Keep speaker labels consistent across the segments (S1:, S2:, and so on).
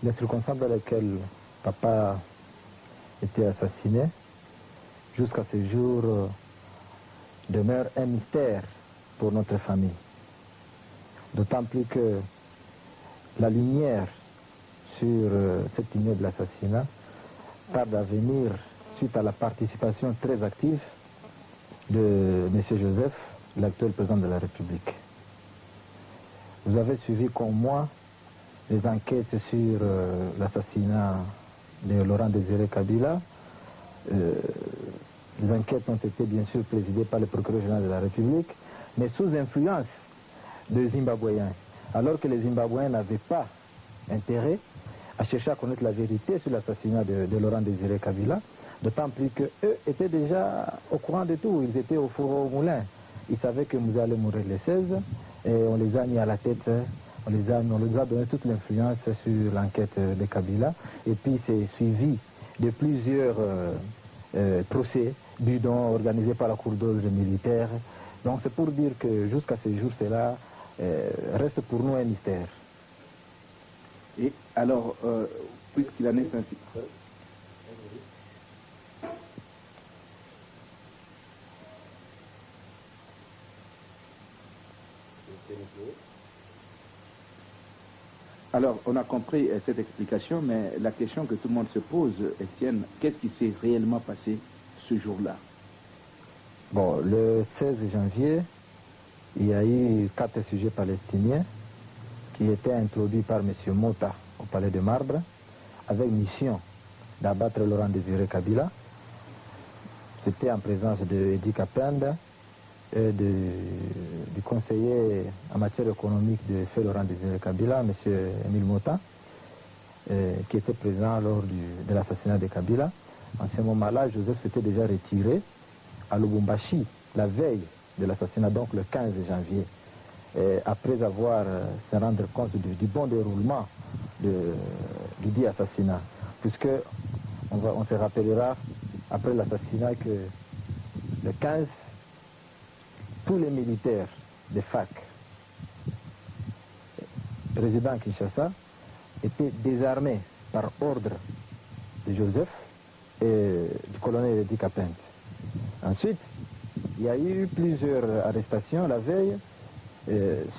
S1: les circonstances dans lesquelles papa était assassiné, jusqu'à ce jour, demeure un mystère pour notre famille. D'autant plus que la lumière sur cet ignoble assassinat tarde à venir suite à la participation très active de M. Joseph, l'actuel président de la République. Vous avez suivi comme moi les enquêtes sur l'assassinat de Laurent Désiré Kabila. Les enquêtes ont été bien sûr présidées par le procureur général de la République, mais sous influence des Zimbabwéens, alors que les Zimbabwéens n'avaient pas intérêt à chercher à connaître la vérité sur l'assassinat de Laurent Désiré Kabila, d'autant plus qu'eux étaient déjà au courant de tout, ils étaient au four au moulin. Ils savaient que nous allions mourir les 16, et on les a mis à la tête, on les a donné toute l'influence sur l'enquête de Kabila, et puis c'est suivi de plusieurs procès bidons organisés par la Cour d'ordre militaire. Donc c'est pour dire que jusqu'à ce jour, cela reste pour nous un mystère.
S2: Et alors, puisqu'il en est ainsi... Alors, on a compris cette explication, mais la question que tout le monde se pose, Étienne, qu'est-ce qui s'est réellement passé ce jour-là?
S1: Bon, le 16 janvier, il y a eu 4 sujets palestiniens qui étaient introduits par M. Mota au Palais de Marbre, avec mission d'abattre Laurent Désiré Kabila. C'était en présence de Edi Kapenda et du conseiller en matière économique de feu Laurent Désiré Kabila, M. Émile Mota, qui était présent lors de l'assassinat de Kabila. En ce moment-là, Joseph s'était déjà retiré à Lubumbashi, la veille de l'assassinat, donc le 15 janvier. Après avoir se rendre compte du bon déroulement du dit assassinat, puisque on se rappellera après l'assassinat que le 15, tous les militaires de FAC résidant à Kinshasa étaient désarmés par ordre de Joseph et du colonel Edi Kapenda. Ensuite, il y a eu plusieurs arrestations la veille.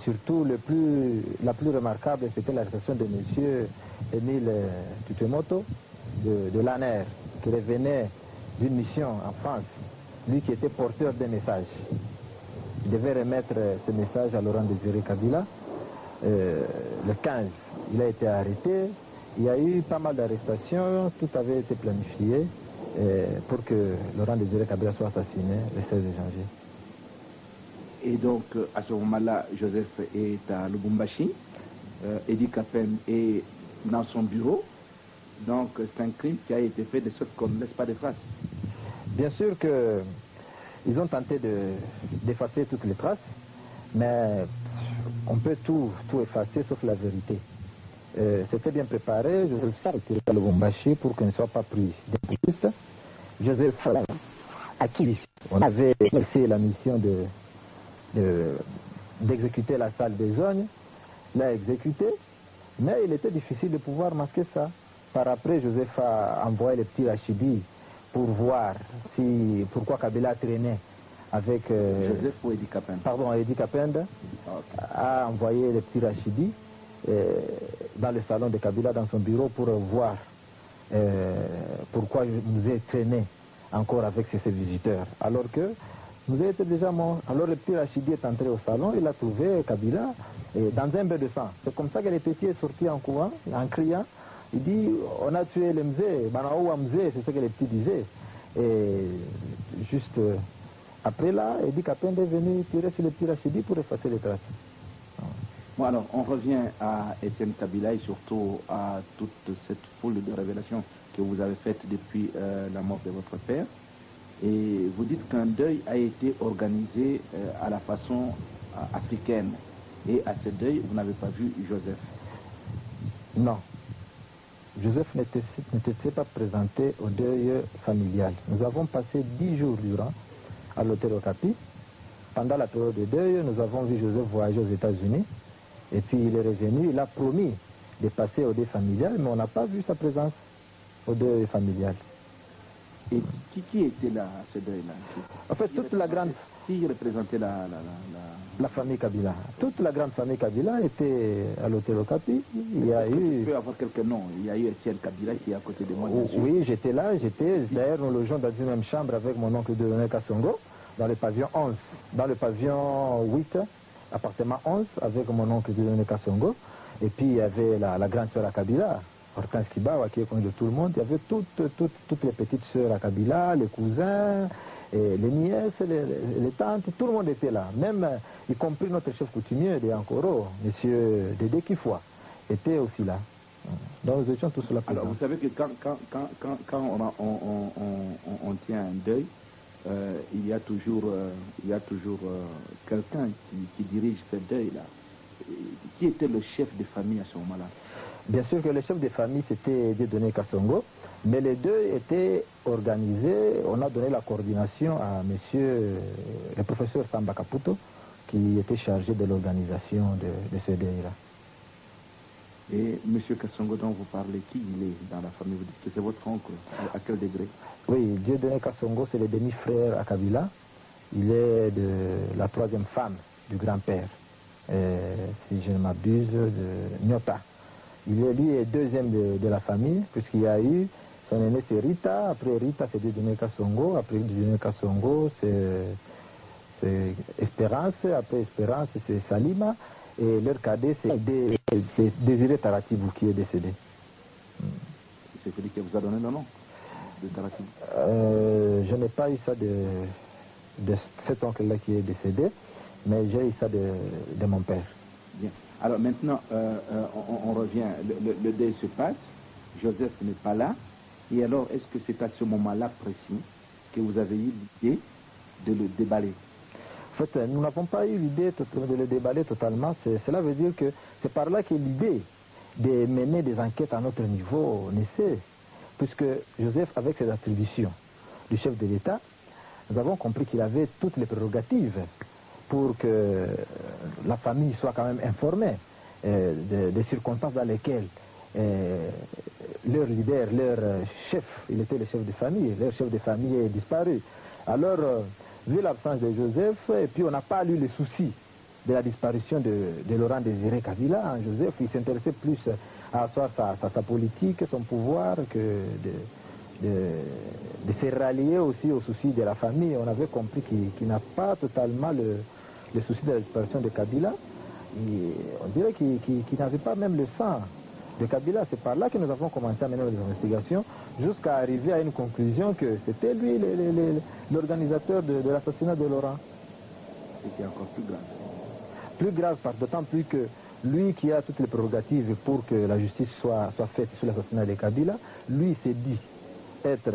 S1: Surtout la plus remarquable, c'était l'arrestation de M. Émile Tutemoto de l'ANER, qui revenait d'une mission en France, lui qui était porteur des messages. Il devait remettre ce message à Laurent Désiré Kabila. Le 15, il a été arrêté. Il y a eu pas mal d'arrestations, tout avait été planifié pour que Laurent Désiré Kabila soit assassiné le 16 janvier.
S2: Et donc, à ce moment-là, Joseph est à Lubumbashi, Edi Kapenda est dans son bureau. Donc, c'est un crime qui a été fait de sorte qu'on ne laisse pas de traces.
S1: Bien sûr qu'ils ont tenté d'effacer toutes les traces, mais on peut tout effacer sauf la vérité. C'était bien préparé, Joseph s'est retiré à Lubumbashi pour qu'il ne soit pas pris d'impulsif. Joseph, à qui on avait laissé la mission d'exécuter la salle besogne, l'a exécuté, mais il était difficile de pouvoir masquer ça. Par après, Joseph a envoyé le petit Rachidi pour voir pourquoi Kabila traînait avec...
S2: Joseph ou Edi Kapenda? Pardon,
S1: Edi Kapenda a envoyé le petit Rachidi dans le salon de Kabila, dans son bureau, pour voir pourquoi nous est traîné encore avec ses visiteurs. Alors que nous étions déjà morts. Alors le petit Rachidi est entré au salon, il a trouvé Kabila dans un bain de sang. C'est comme ça que le petit est sorti en courant, en criant. Il dit, on a tué le Mzé, Banaoua Mzé, c'est ce que les petits disaient. Et juste après là, Edi Kapenda est venu tirer sur le petit Rachidi pour effacer les traces.
S2: Bon, alors, on revient à Étienne Kabila et surtout à toute cette foule de révélations que vous avez faites depuis la mort de votre père. Et vous dites qu'un deuil a été organisé à la façon africaine. Et à ce deuil, vous n'avez pas vu Joseph?
S1: Non. Joseph n'était pas présenté au deuil familial. Nous avons passé 10 jours durant à l'hôtel Okapi. Pendant la période de deuil, nous avons vu Joseph voyager aux États-Unis. Et puis il est revenu, il a promis de passer au deuil familial, mais on n'a pas vu sa présence au deuil familial.
S2: Et qui était là à ce deuil-là?
S1: En fait, toute la grande...
S2: Qui représentait
S1: la famille Kabila. Toute la grande famille Kabila était à l'hôtel Okapi. Il y a eu...
S2: Tu peux avoir quelques noms. Il y a eu Etienne Kabila qui est à côté de moi.
S1: Oui, j'étais là. D'ailleurs, nous logeons dans une même chambre avec mon oncle Dieudonné Kassongo, dans le pavillon 11. Dans le pavillon 8, appartement 11, avec mon oncle Dieudonné Kassongo. Et puis, il y avait la grande sœur à Kabila, Hortense Kibawa, qui est connue de tout le monde. Il y avait toutes les petites sœurs à Kabila, les cousins... Et les nièces, les tantes, tout le monde était là. Même, y compris notre chef coutumier de Ankoro, M. Dédé Kifoua, était aussi là. Donc nous étions tous là.
S2: Alors vous savez que quand on tient un deuil, il y a toujours quelqu'un qui dirige ce deuil-là. Qui était le chef de famille à ce moment-là?
S1: Bien sûr que le chef de famille, c'était Dieudonné Kassongo. Mais les deux étaient organisés, on a donné la coordination à le professeur Samba Caputo, qui était chargé de l'organisation de ce deuil-là.
S2: Et M. Kassongo dont vous parlez, qui il est dans la famille? Vous dites que c'est votre oncle, à quel degré?
S1: Oui, Dieudonné Kassongo, c'est le demi-frère à Kabila. Il est de la troisième femme du grand-père, si je ne m'abuse, de Nyota. Lui est deuxième de la famille, puisqu'il y a eu... Son aîné c'est Rita, après Rita c'est Dieudonné Kassongo, après Dieudonné Kassongo c'est Espérance, après Espérance c'est Salima, et leur cadet c'est Désiré Taratibou qui est décédé.
S2: C'est celui qui vous a donné le nom de Taratibou?
S1: Je n'ai pas eu ça de cet oncle-là qui est décédé, mais j'ai eu ça de mon père.
S2: Bien. Alors maintenant, on revient, le deuil se passe, Joseph n'est pas là. Et alors, est-ce que c'est à ce moment-là précis que vous avez eu l'idée de le déballer?
S1: En fait, nous n'avons pas eu l'idée de le déballer totalement. Cela veut dire que c'est par là que l'idée de mener des enquêtes à notre niveau naissait. Puisque Joseph, avec ses attributions du chef de l'État, nous avons compris qu'il avait toutes les prérogatives pour que la famille soit quand même informée des circonstances dans lesquelles leur leader, leur chef, il était le chef de famille, leur chef de famille est disparu. Alors, vu l'absence de Joseph, et puis on n'a pas lu les soucis de la disparition de Laurent Désiré Kabila, hein, Joseph, il s'intéressait plus à asseoir sa politique, son pouvoir, que de se rallier aussi aux soucis de la famille. On avait compris qu'il n'a pas totalement le souci de la disparition de Kabila. On dirait qu'il n'avait pas même le sang de Kabila. C'est par là que nous avons commencé à mener les investigations jusqu'à arriver à une conclusion que c'était lui l'organisateur de l'assassinat de Laurent.
S2: C'était encore plus grave.
S1: Plus grave, d'autant plus que lui qui a toutes les prérogatives pour que la justice soit faite sur l'assassinat de Kabila, lui s'est dit être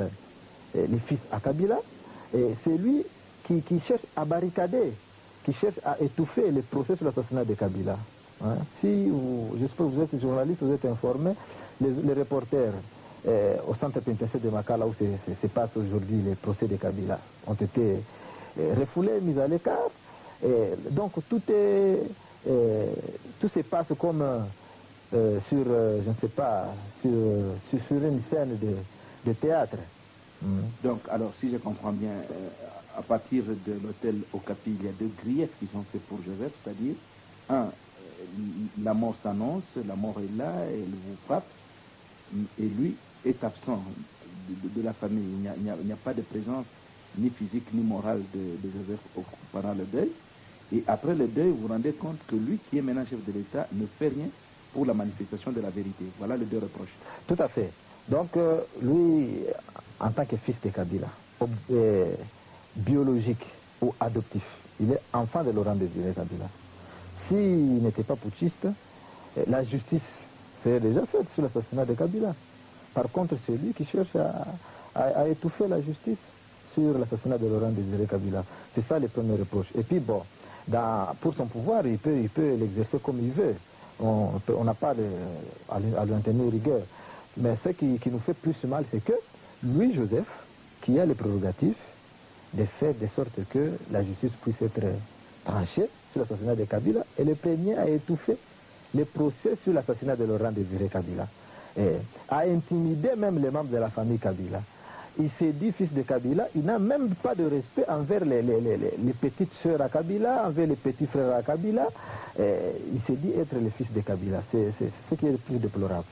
S1: le fils à Kabila, et c'est lui qui cherche à barricader, qui cherche à étouffer le procès sur l'assassinat de Kabila. Hein? J'espère que vous êtes journaliste, vous êtes informé, les reporters au centre pénitentiaire de Makala où se passe aujourd'hui les procès de Kabila ont été refoulés, mis à l'écart. Donc tout se passe comme sur, je ne sais pas, sur une scène de théâtre.
S2: Donc, alors, si je comprends bien, à partir de l'hôtel Okapi, il y a deux griefs qui sont faits pour Joseph, c'est-à-dire, la mort s'annonce, la mort est là, elle vous frappe, et lui est absent de la famille. Il n'y a pas de présence ni physique ni morale de Joseph pendant le deuil. Et après le deuil, vous vous rendez compte que lui, qui est maintenant chef de l'État, ne fait rien pour la manifestation de la vérité. Voilà les deux reproches.
S1: Tout à fait. Donc, lui, en tant que fils de Kabila, biologique ou adoptif, il est enfant de Laurent Désiré Kabila. S'il n'était pas putschiste, la justice serait déjà faite sur l'assassinat de Kabila. Par contre, c'est lui qui cherche à étouffer la justice sur l'assassinat de Laurent Désiré Kabila. C'est ça les premiers reproches. Et puis, bon, pour son pouvoir, il peut l'exercer comme il veut. On n'a pas à lui en tenir rigueur. Mais ce qui nous fait plus mal, c'est que lui, Joseph, qui a les prérogatives de faire de sorte que la justice puisse être tranchée sur l'assassinat de Kabila, est le premier à étouffer le procès sur l'assassinat de Laurent Désiré Kabila, a intimidé même les membres de la famille Kabila. Il s'est dit fils de Kabila, il n'a même pas de respect envers les petites sœurs à Kabila, envers les petits frères à Kabila. Il s'est dit être le fils de Kabila. C'est ce qui est le plus déplorable.